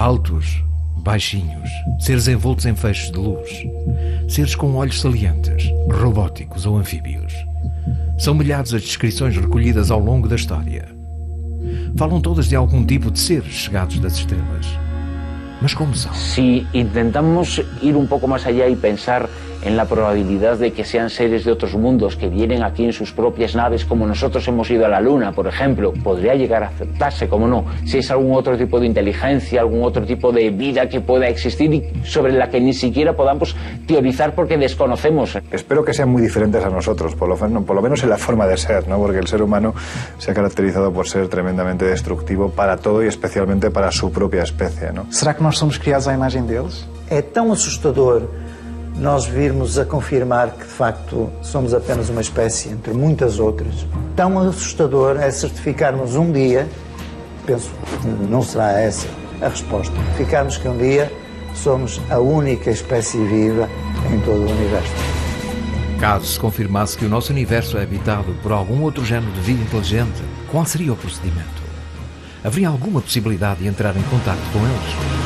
Altos, baixinhos, seres envoltos em feixes de luz, seres com olhos salientes, robóticos ou anfíbios. São milhares as descrições recolhidas ao longo da história. Falam todas de algum tipo de seres chegados das estrelas. Mas como são? Si intentamos ir un poco más allá y pensar en la probabilidad de que sean seres de otros mundos que vienen aquí en sus propias naves, como nosotros hemos ido a la Luna, por ejemplo, podría llegar a aceptarse, como no, si es algún otro tipo de inteligencia, algún otro tipo de vida que pueda existir y sobre la que ni siquiera podamos teorizar porque desconocemos. Espero que sean muy diferentes a nosotros, por lo menos en la forma de ser, ¿no? Porque el ser humano se ha caracterizado por ser tremendamente destructivo para todo y especialmente para su propia especie, ¿no? Será que nós somos criados à imagem deles? É tão assustador nós virmos a confirmar que, de facto, somos apenas uma espécie entre muitas outras. Tão assustador é certificarmos um dia, penso que não será essa a resposta, certificarmos que um dia somos a única espécie viva em todo o universo. Caso se confirmasse que o nosso universo é habitado por algum outro género de vida inteligente, qual seria o procedimento? Haveria alguma possibilidade de entrar em contato com eles?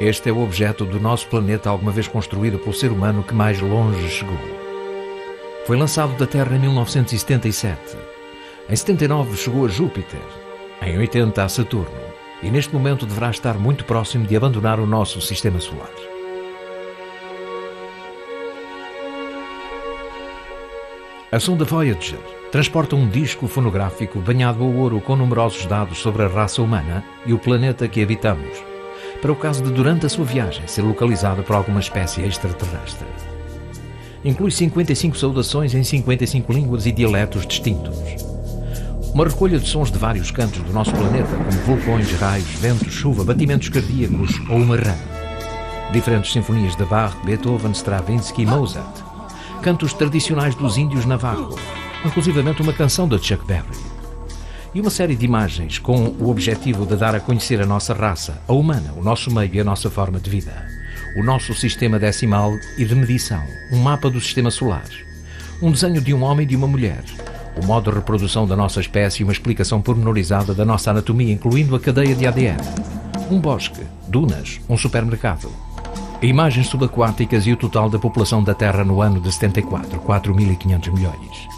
Este é o objeto do nosso planeta alguma vez construído pelo ser humano que mais longe chegou. Foi lançado da Terra em 1977. Em 79 chegou a Júpiter. Em 80 a Saturno. E neste momento deverá estar muito próximo de abandonar o nosso sistema solar. A sonda Voyager transporta um disco fonográfico banhado a ouro com numerosos dados sobre a raça humana e o planeta que habitamos, para o caso de, durante a sua viagem, ser localizada por alguma espécie extraterrestre. Inclui 55 saudações em 55 línguas e dialetos distintos. Uma recolha de sons de vários cantos do nosso planeta, como vulcões, raios, ventos, chuva, batimentos cardíacos ou uma rã. Diferentes sinfonias de Bach, Beethoven, Stravinsky e Mozart. Cantos tradicionais dos índios Navajo, inclusivamente uma canção de Chuck Berry. E uma série de imagens com o objetivo de dar a conhecer a nossa raça, a humana, o nosso meio e a nossa forma de vida, o nosso sistema decimal e de medição, um mapa do sistema solar, um desenho de um homem e de uma mulher, o modo de reprodução da nossa espécie e uma explicação pormenorizada da nossa anatomia, incluindo a cadeia de ADN, um bosque, dunas, um supermercado, imagens subaquáticas e o total da população da Terra no ano de 74, 4.500 milhões.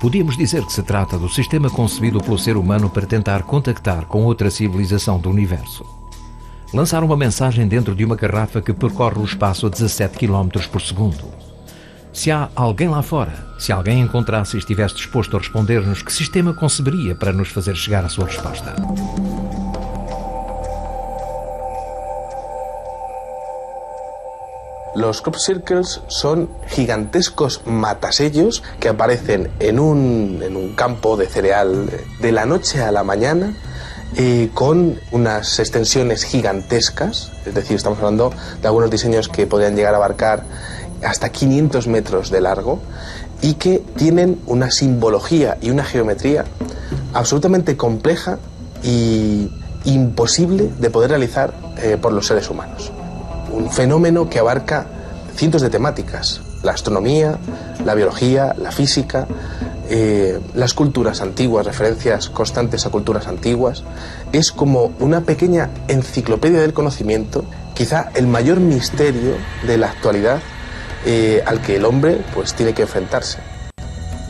Podíamos dizer que se trata do sistema concebido pelo ser humano para tentar contactar com outra civilização do universo. Lançar uma mensagem dentro de uma garrafa que percorre o espaço a 17 km por segundo. Se há alguém lá fora, se alguém encontrasse e estivesse disposto a responder-nos, que sistema conceberia para nos fazer chegar a sua resposta? Los crop circles son gigantescos matasellos que aparecen en un campo de cereal de la noche a la mañana con unas extensiones gigantescas, es decir, estamos hablando de algunos diseños que podrían llegar a abarcar hasta 500 metros de largo y que tienen una simbología y una geometría absolutamente compleja y imposible de poder realizar por los seres humanos. Un fenómeno que abarca cientos de temáticas: la astronomía, la biología, la física, las culturas antiguas, referencias constantes a culturas antiguas. Es como una pequeña enciclopedia del conocimiento, quizá el mayor misterio de la actualidad al que el hombre pues tiene que enfrentarse.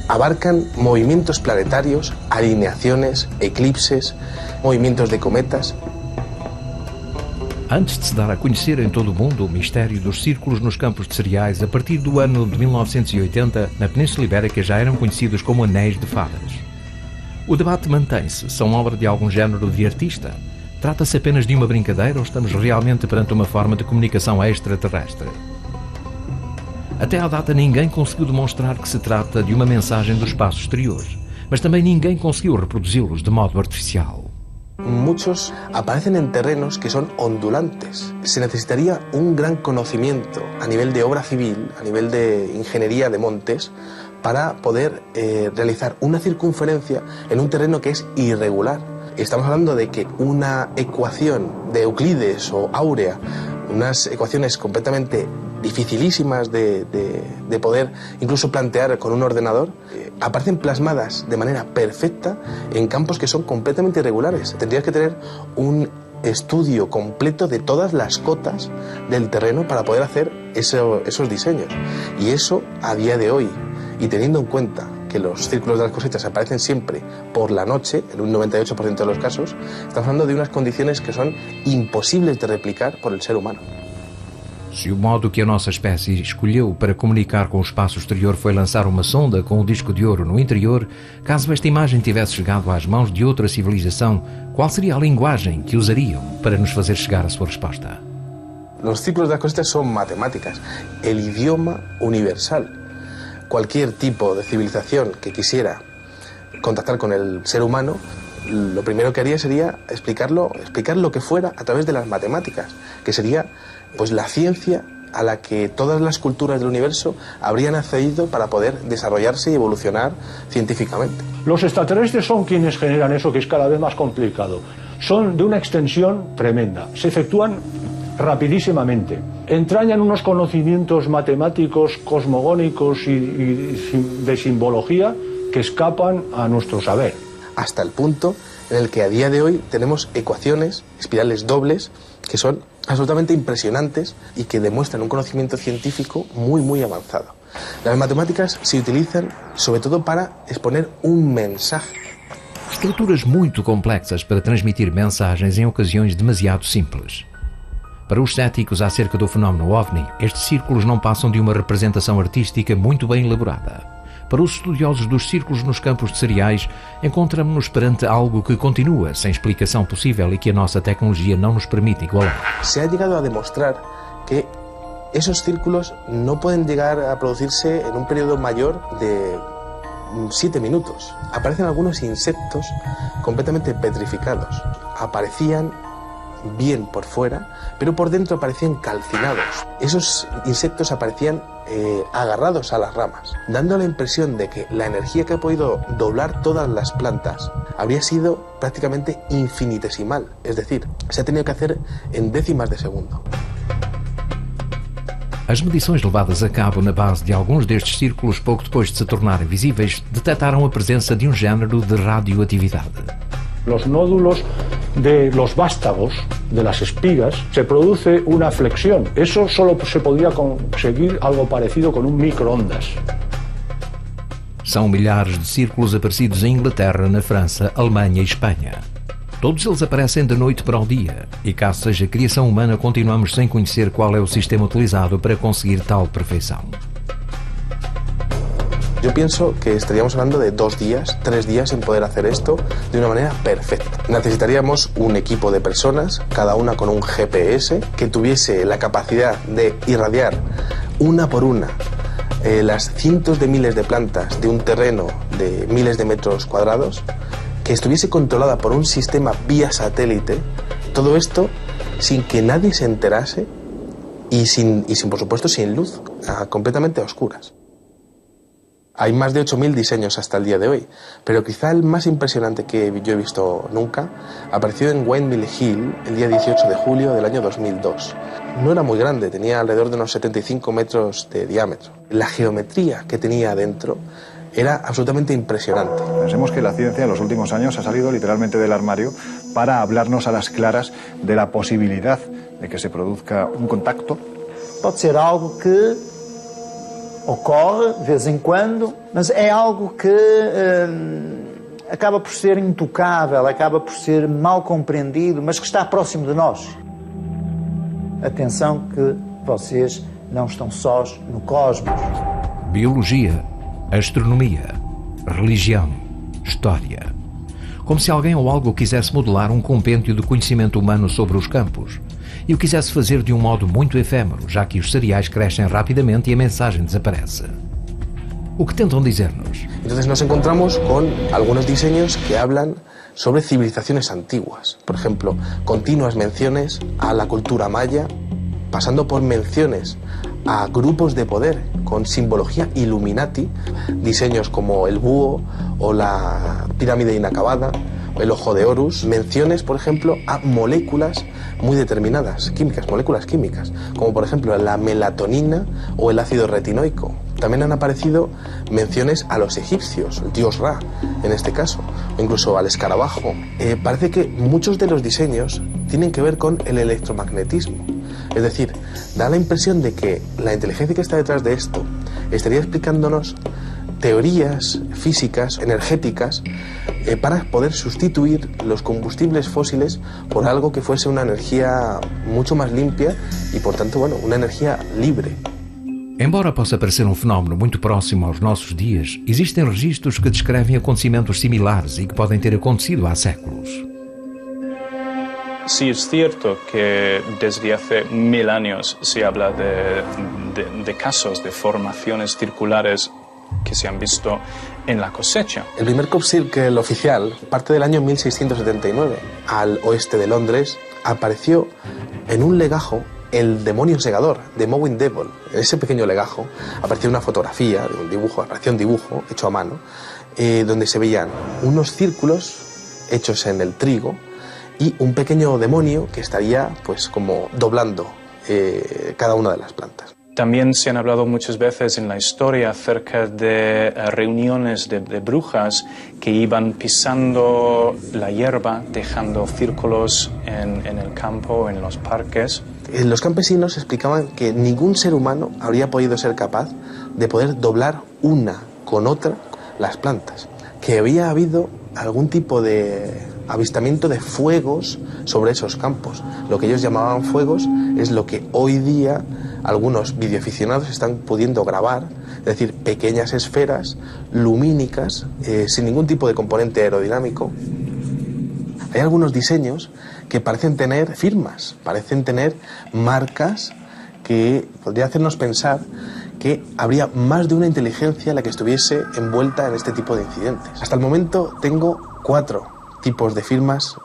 Abarcan movimientos planetarios, alineaciones, eclipses, movimientos de cometas. Antes de se dar a conhecer em todo o mundo o mistério dos círculos nos campos de cereais, a partir do ano de 1980, na Península Ibérica já eram conhecidos como anéis de fadas. O debate mantém-se. São obra de algum género de artista? Trata-se apenas de uma brincadeira ou estamos realmente perante uma forma de comunicação extraterrestre? Até à data ninguém conseguiu demonstrar que se trata de uma mensagem do espaço exterior, mas também ninguém conseguiu reproduzi-los de modo artificial. Muchos aparecen en terrenos que son ondulantes. Se necesitaría un gran conocimiento a nivel de obra civil, a nivel de ingeniería de montes, para poder realizar una circunferencia en un terreno que es irregular. Estamos hablando de que una ecuación de Euclides o áurea unas ecuaciones completamente dificilísimas de poder incluso plantear con un ordenador, aparecen plasmadas de manera perfecta en campos que son completamente irregulares. Tendrías que tener un estudio completo de todas las cotas del terreno para poder hacer esos diseños. Y eso, a día de hoy, y teniendo en cuenta que los círculos de las cosechas aparecen siempre por la noche, en un 98% de los casos, estamos hablando de unas condiciones que son imposibles de replicar por el ser humano. Se o modo que a nossa espécie escolheu para comunicar com o espaço exterior foi lançar uma sonda com um disco de ouro no interior, caso esta imagem tivesse chegado às mãos de outra civilização, qual seria a linguagem que usariam para nos fazer chegar a sua resposta? Los círculos de las cosechas son matemáticas, el idioma universal. Cualquier tipo de civilización que quisiera contactar con el ser humano, lo primero que haría sería explicar lo que fuera a través de las matemáticas, que sería pues la ciencia a la que todas las culturas del universo habrían accedido para poder desarrollarse y evolucionar científicamente. Los extraterrestres son quienes generan eso, que es cada vez más complicado. Son de una extensión tremenda, se efectúan rapidísimamente, entrañan unos conocimientos matemáticos, cosmogónicos y de simbología que escapan a nuestro saber. Hasta el punto en el que a día de hoy tenemos ecuaciones, espirales dobles, que son absolutamente impresionantes y que demuestran un conocimiento científico muy avanzado. Las matemáticas se utilizan sobre todo para exponer un mensaje. Estruturas muito complexas para transmitir mensagens em ocasiões demasiado simples. Para os céticos acerca do fenómeno OVNI, estes círculos não passam de uma representação artística muito bem elaborada. Para os estudiosos dos círculos nos campos de cereais, encontramos-nos perante algo que continua sem explicação possível e que a nossa tecnologia não nos permite igualar. Se ha llegado a demostrar que esos círculos no pueden llegar a producirse en un periodo mayor de 7 minutos. Aparecen algunos insectos completamente petrificados. Aparecían bien por fuera, pero por dentro aparecían calcinados. Esos insectos aparecían agarrados a las ramas, dando la impresión de que la energía que ha podido doblar todas las plantas habría sido prácticamente infinitesimal, es decir, se ha tenido que hacer en décimas de segundo. As medições levadas a cabo na base de alguns destes círculos, pouco depois de se tornarem visíveis, detectaram a presença de um género de radioatividade. Los nódulos de los vástagos, de las espigas, se produce una flexión. Eso solo se podría conseguir algo parecido con un microondas. São milhares de círculos aparecidos em Inglaterra, na França, Alemanha e Espanha. Todos eles aparecem de noite para o dia, e caso seja criação humana, continuamos sem conhecer qual é o sistema utilizado para conseguir tal perfeição. Yo pienso que estaríamos hablando de 2 días, 3 días en poder hacer esto de una manera perfecta. Necesitaríamos un equipo de personas, cada una con un GPS, que tuviese la capacidad de irradiar una por una las cientos de miles de plantas de un terreno de miles de metros cuadrados, que estuviese controlada por un sistema vía satélite, todo esto sin que nadie se enterase y sin por supuesto sin luz, completamente a oscuras. Hay más de 8.000 diseños hasta el día de hoy, pero quizá el más impresionante que yo he visto nunca apareció en Windmill Hill el día 18 de julio del año 2002. No era muy grande, tenía alrededor de unos 75 metros de diámetro. La geometría que tenía adentro era absolutamente impresionante. Pensemos que la ciencia en los últimos años ha salido literalmente del armario para hablarnos a las claras de la posibilidad de que se produzca un contacto. Pode ser algo que ocorre de vez em quando, mas é algo que acaba por ser intocável, acaba por ser mal compreendido, mas que está próximo de nós. Atenção que vocês não estão sós no cosmos. Biologia, astronomia, religião, história. Como se alguém ou algo quisesse modelar um compêndio de conhecimento humano sobre os campos e o quisesse fazer de um modo muito efêmero, já que os cereais crescem rapidamente e a mensagem desaparece. O que tentam dizer-nos? Entonces nos encontramos con algunos diseños que hablan sobre civilizaciones antiguas. Por ejemplo, continuas menciones a la cultura maya, pasando por menciones a grupos de poder con simbología Illuminati, diseños como el búho o la pirámide inacabada el ojo de Horus, menciones, por ejemplo, a moléculas muy determinadas, químicas, moléculas químicas, como por ejemplo la melatonina o el ácido retinoico. También han aparecido menciones a los egipcios, el dios Ra, en este caso, o incluso al escarabajo. Parece que muchos de los diseños tienen que ver con el electromagnetismo. Es decir, da la impresión de que la inteligencia que está detrás de esto estaría explicándonos teorías físicas, energéticas, para poder sustituir los combustibles fósiles por algo que fuese una energía mucho más limpia y, por tanto, bueno, una energía libre. Embora possa parecer fenómeno muito próximo aos nossos dias, existem registros que descrevem acontecimentos similares e que podem ter acontecido há séculos. Sí, es cierto que desde hace 1000 años se habla de casos de formaciones circulares que se han visto en la cosecha. El primer crop circle oficial parte del año 1679. Al oeste de Londres apareció en un legajo el demonio segador de Mowin Devil. En ese pequeño legajo apareció una fotografía de un dibujo, apareció un dibujo hecho a mano, donde se veían unos círculos hechos en el trigo y un pequeño demonio que estaría pues como doblando cada una de las plantas. También se han hablado muchas veces en la historia acerca de reuniones de brujas que iban pisando la hierba, dejando círculos en el campo, en los parques. Los campesinos explicaban que ningún ser humano habría podido ser capaz de poder doblar una con otra las plantas, que había habido algún tipo de avistamiento de fuegos sobre esos campos. Lo que ellos llamaban fuegos es lo que hoy día algunos videoaficionados están pudiendo grabar, es decir, pequeñas esferas lumínicas sin ningún tipo de componente aerodinámico. Hay algunos diseños que parecen tener firmas, parecen tener marcas que podría hacernos pensar que habría más de una inteligencia la que estuviese envuelta en este tipo de incidentes. Hasta el momento tengo 4 tipos de firmas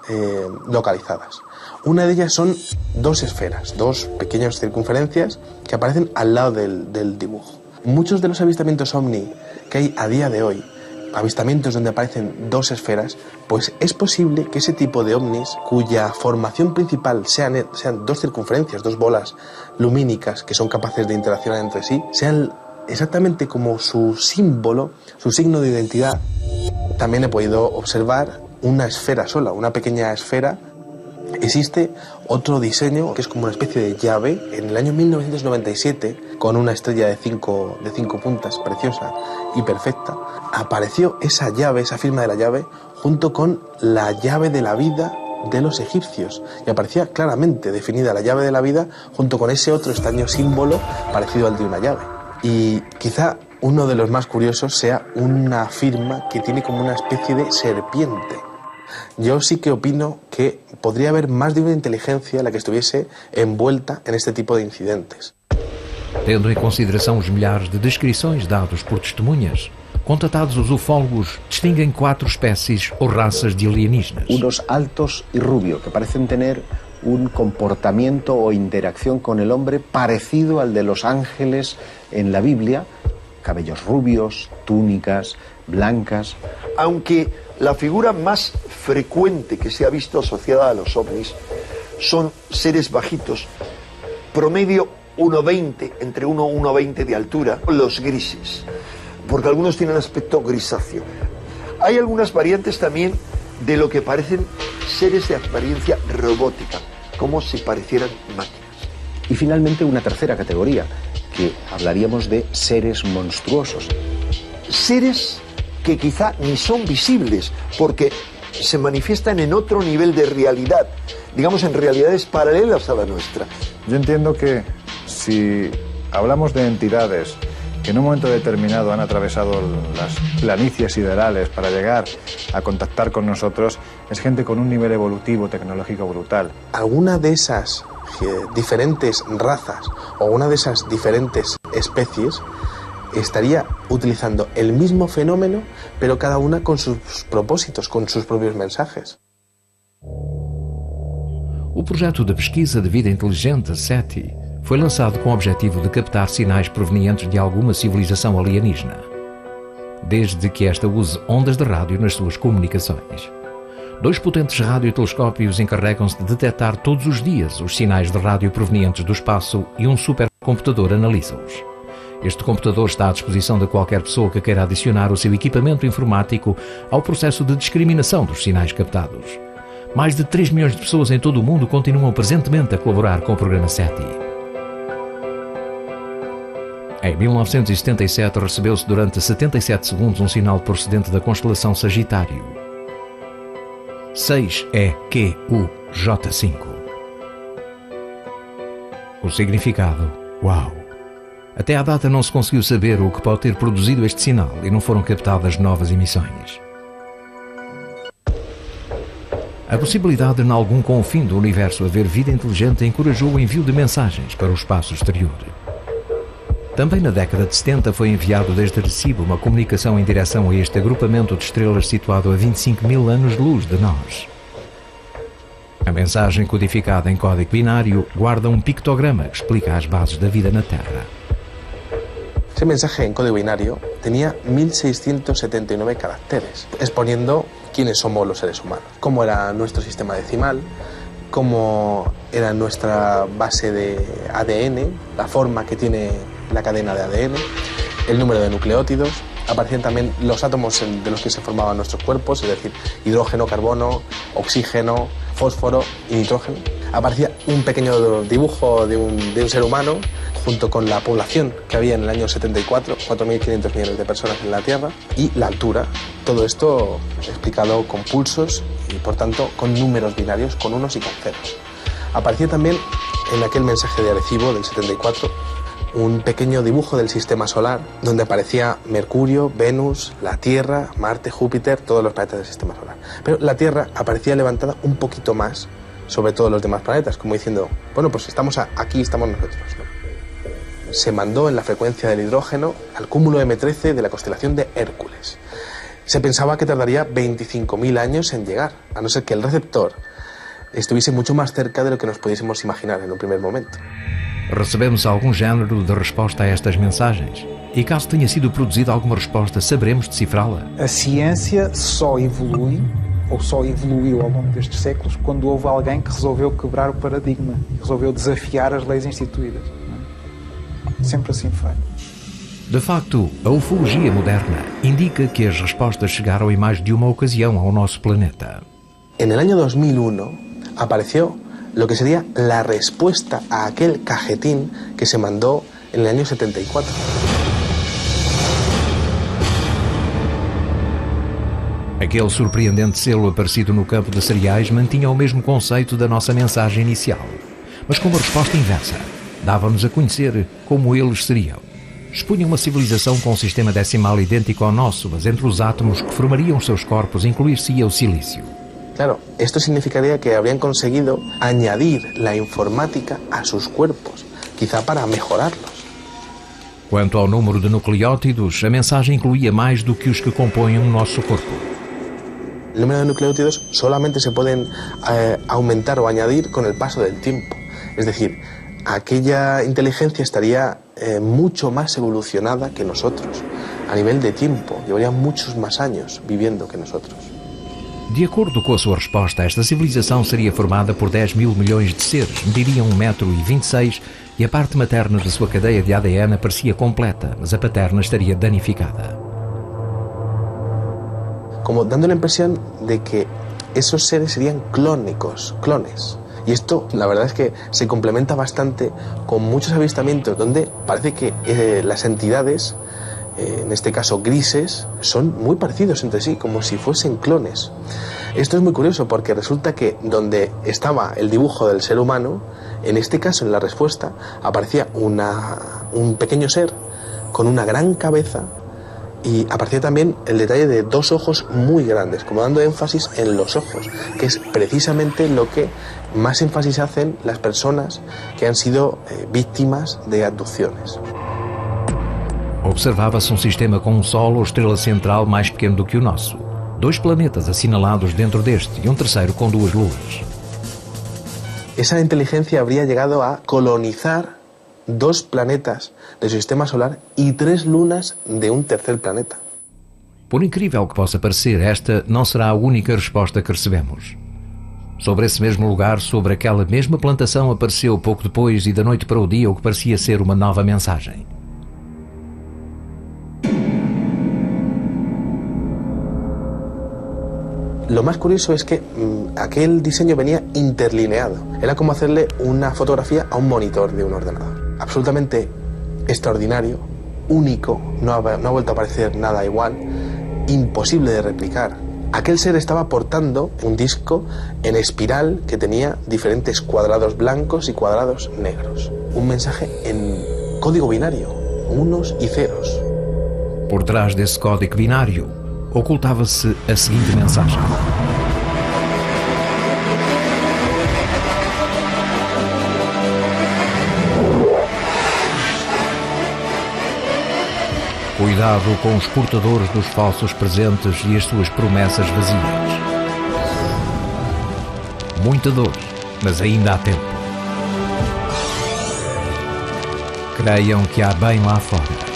localizadas. Una de ellas son 2 esferas, 2 pequeñas circunferencias que aparecen al lado del dibujo. Muchos de los avistamientos ovni que hay a día de hoy, avistamientos donde aparecen 2 esferas, pues es posible que ese tipo de ovnis, cuya formación principal sean 2 circunferencias, 2 bolas lumínicas que son capaces de interaccionar entre sí, sean exactamente como su símbolo, su signo de identidad. También he podido observar una esfera sola, una pequeña esfera. Existe otro diseño que es como una especie de llave. En el año 1997, con una estrella de 5 puntas, preciosa y perfecta, apareció esa llave, esa firma de la llave, junto con la llave de la vida de los egipcios. Y aparecía claramente definida la llave de la vida junto con ese otro extraño símbolo parecido al de una llave. Y quizá uno de los más curiosos sea una firma que tiene como una especie de serpiente. Yo sí que opino que podría haber más de una inteligencia la que estuviese envuelta en este tipo de incidentes. Tendo em consideração os milhares de descrições dadas por testemunhas, contatados os ufólogos distinguem 4 especies ou raças de alienígenas. Unos altos y rubios que parecen tener un comportamiento o interacción con el hombre parecido al de los ángeles en la Biblia, cabellos rubios, túnicas blancas. Aunque la figura más frecuente que se ha visto asociada a los ovnis son seres bajitos, promedio 1,20, entre 1 y 1,20 de altura, los grises, porque algunos tienen aspecto grisáceo. Hay algunas variantes también de lo que parecen seres de apariencia robótica, como si parecieran máquinas. Y finalmente una tercera categoría, que hablaríamos de seres monstruosos. Seres que quizá ni son visibles, porque se manifiestan en otro nivel de realidad, digamos en realidades paralelas a la nuestra. Yo entiendo que si hablamos de entidades que en un momento determinado han atravesado las planicies siderales para llegar a contactar con nosotros, es gente con un nivel evolutivo, tecnológico brutal. Alguna de esas diferentes razas o una de esas diferentes especies estaría utilizando el mismo fenómeno, pero cada una con sus propósitos, con sus propios mensajes. O projeto de pesquisa de vida inteligente, SETI, foi lançado com o objetivo de captar sinais provenientes de alguma civilização alienígena, desde que esta use ondas de rádio nas suas comunicações. 2 potentes radiotelescópios encarregam-se de detectar todos os dias os sinais de rádio provenientes do espaço e um supercomputador analisa-os. Este computador está à disposição de qualquer pessoa que queira adicionar o seu equipamento informático ao processo de discriminação dos sinais captados. Mais de 3 milhões de pessoas em todo o mundo continuam presentemente a colaborar com o programa SETI. Em 1977 recebeu-se durante 77 segundos um sinal procedente da constelação Sagitário. 6EQUJ5. O significado: uau! Até à data não se conseguiu saber o que pode ter produzido este sinal e não foram captadas novas emissões. A possibilidade de, em algum confim do universo, haver vida inteligente encorajou o envio de mensagens para o espaço exterior. Também na década de 70 foi enviado desde Arecibo uma comunicação em direção a este agrupamento de estrelas situado a 25 mil anos-luz de nós. A mensagem codificada em código binário guarda um pictograma que explica as bases da vida na Terra. Ese mensaje en código binario tenía 1679 caracteres, exponiendo quiénes somos los seres humanos, cómo era nuestro sistema decimal, cómo era nuestra base de ADN, la forma que tiene la cadena de ADN, el número de nucleótidos. Aparecían también los átomos de los que se formaban nuestros cuerpos, es decir, hidrógeno, carbono, oxígeno, fósforo y nitrógeno. Aparecía un pequeño dibujo de un ser humano junto con la población que había en el año 74, 4.500 millones de personas en la Tierra, y la altura. Todo esto explicado con pulsos y, por tanto, con números binarios, con unos y con ceros. Aparecía también en aquel mensaje de Arecibo del 74 un pequeño dibujo del sistema solar donde aparecía Mercurio, Venus, la Tierra, Marte, Júpiter, todos los planetas del sistema solar. Pero la Tierra aparecía levantada un poquito más sobre todos los demás planetas, como diciendo, bueno, pues estamos aquí, estamos nosotros, ¿no? Se mandó en la frecuencia del hidrógeno al cúmulo M13 de la constelación de Hércules. Se pensaba que tardaría 25.000 años en llegar, a no ser que el receptor estuviese mucho más cerca de lo que nos pudiésemos imaginar en un primer momento. Recebemos algum género de resposta a estas mensagens? E caso tenha sido produzida alguma resposta, saberemos decifrá-la? A ciência só evolui, ou só evoluiu ao longo destes séculos, quando houve alguém que resolveu quebrar o paradigma, resolveu desafiar as leis instituídas. Sempre assim foi. De facto, a ufologia moderna indica que as respostas chegaram em mais de uma ocasião ao nosso planeta. En el año 2001 apareció lo que sería la respuesta a aquel cajetín que se mandó en el año 74. Aquele surpreendente selo aparecido no campo de cereais mantinha o mesmo conceito da nossa mensagem inicial, mas com uma resposta inversa. Dava-nos a conhecer como eles seriam. Expunha uma civilização com um sistema decimal idêntico ao nosso, mas entre os átomos que formariam os seus corpos incluir-se-ia o silício. Claro, esto significaría que habrían conseguido añadir la informática a sus cuerpos, quizá para mejorarlos. Quanto ao número de nucleótidos, a mensagem incluía mais do que os que compõem o nosso corpo. El número de nucleótidos solamente se pueden aumentar o añadir con el paso del tiempo. Es decir, aquella inteligencia estaría mucho más evolucionada que nosotros. A nivel de tiempo, llevaría muchos más años viviendo que nosotros. De acordo com a sua resposta, esta civilização seria formada por 10 mil milhões de seres, mediriam 1,26 m e a parte materna da sua cadeia de ADN parecia completa, mas a paterna estaria danificada. Como dando la impresión de que esos seres serían clónicos, clones. Y esto, la verdad es que se complementa bastante con muchos avistamientos donde parece que las entidades, en este caso grises, son muy parecidos entre sí, como si fuesen clones. Esto es muy curioso porque resulta que donde estaba el dibujo del ser humano, en este caso en la respuesta aparecía un pequeño ser con una gran cabeza y aparecía también el detalle de 2 ojos muy grandes, como dando énfasis en los ojos, que es precisamente lo que más énfasis hacen las personas que han sido víctimas de abducciones. Observava-se um sistema com um Sol ou estrela central mais pequeno do que o nosso. 2 planetas assinalados dentro deste e um terceiro com 2 luas. Esa inteligencia habría llegado a colonizar 2 planetas de su sistema solar y 3 lunas de un tercer planeta. Por incrível que possa parecer, esta não será a única resposta que recebemos. Sobre esse mesmo lugar, sobre aquela mesma plantação, apareceu pouco depois e da noite para o dia o que parecia ser uma nova mensagem. Lo más curioso es que aquel diseño venía interlineado. Era como hacerle una fotografía a un monitor de un ordenador. Absolutamente extraordinario, único, no ha vuelto a aparecer nada igual, imposible de replicar. Aquel ser estaba portando un disco en espiral que tenía diferentes cuadrados blancos y cuadrados negros. Un mensaje en código binario, unos y ceros. Por trás desse código binário, ocultava-se a seguinte mensagem: cuidado com os portadores dos falsos presentes e as suas promessas vazias. Muita dor, mas ainda há tempo. Creiam que há bem lá fora.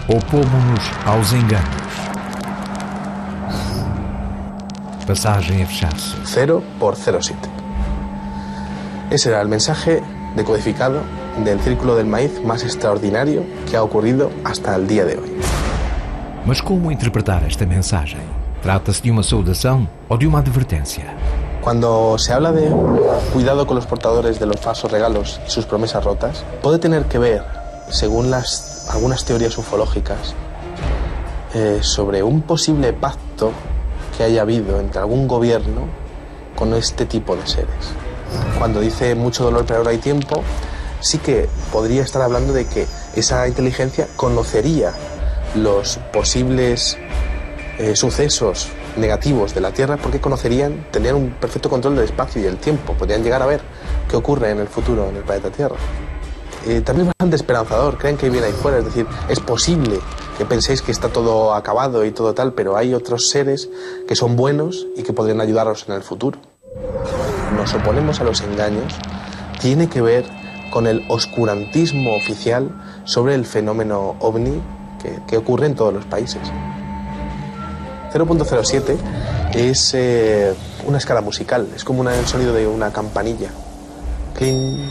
Opomos-nos aos enganos. Passagem a fechar-se. 0 por 07. Ese era el mensaje decodificado del Círculo del Maíz más extraordinario que ha ocurrido hasta el día de hoy. Mas como interpretar esta mensagem? Trata-se de uma saudação ou de uma advertência? Cuando se habla de cuidado con los portadores de los falsos regalos y sus promesas rotas, puede tener que ver, según algunas teorías ufológicas, sobre un posible pacto que haya habido entre algún gobierno con este tipo de seres. Cuando dice mucho dolor pero ahora hay tiempo, sí que podría estar hablando de que esa inteligencia conocería los posibles sucesos negativos de la Tierra porque tendrían un perfecto control del espacio y del tiempo, podrían llegar a ver qué ocurre en el futuro en el planeta Tierra. También es bastante esperanzador, creen que viene ahí fuera, es decir, es posible que penséis que está todo acabado y todo tal, pero hay otros seres que son buenos y que podrían ayudaros en el futuro. Nos oponemos a los engaños, tiene que ver con el oscurantismo oficial sobre el fenómeno OVNI que ocurre en todos los países. 0.07 es una escala musical, es como el sonido de una campanilla. Cling.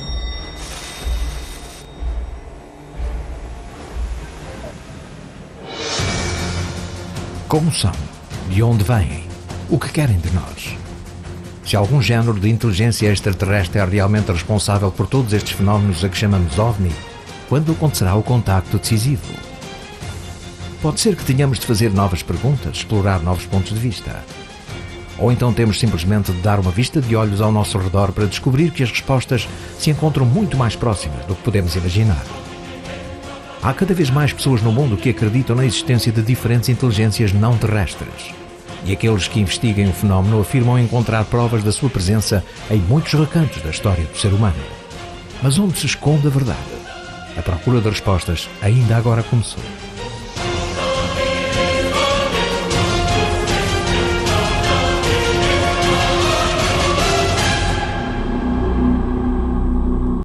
Como são? De onde vêm? O que querem de nós? Se algum género de inteligência extraterrestre é realmente responsável por todos estes fenómenos a que chamamos OVNI, quando acontecerá o contacto decisivo? Pode ser que tenhamos de fazer novas perguntas, explorar novos pontos de vista. Ou então temos simplesmente de dar uma vista de olhos ao nosso redor para descobrir que as respostas se encontram muito mais próximas do que podemos imaginar. Há cada vez mais pessoas no mundo que acreditam na existência de diferentes inteligências não terrestres. E aqueles que investiguem o fenómeno afirmam encontrar provas da sua presença em muitos recantos da história do ser humano. Mas onde se esconde a verdade? A procura de respostas ainda agora começou.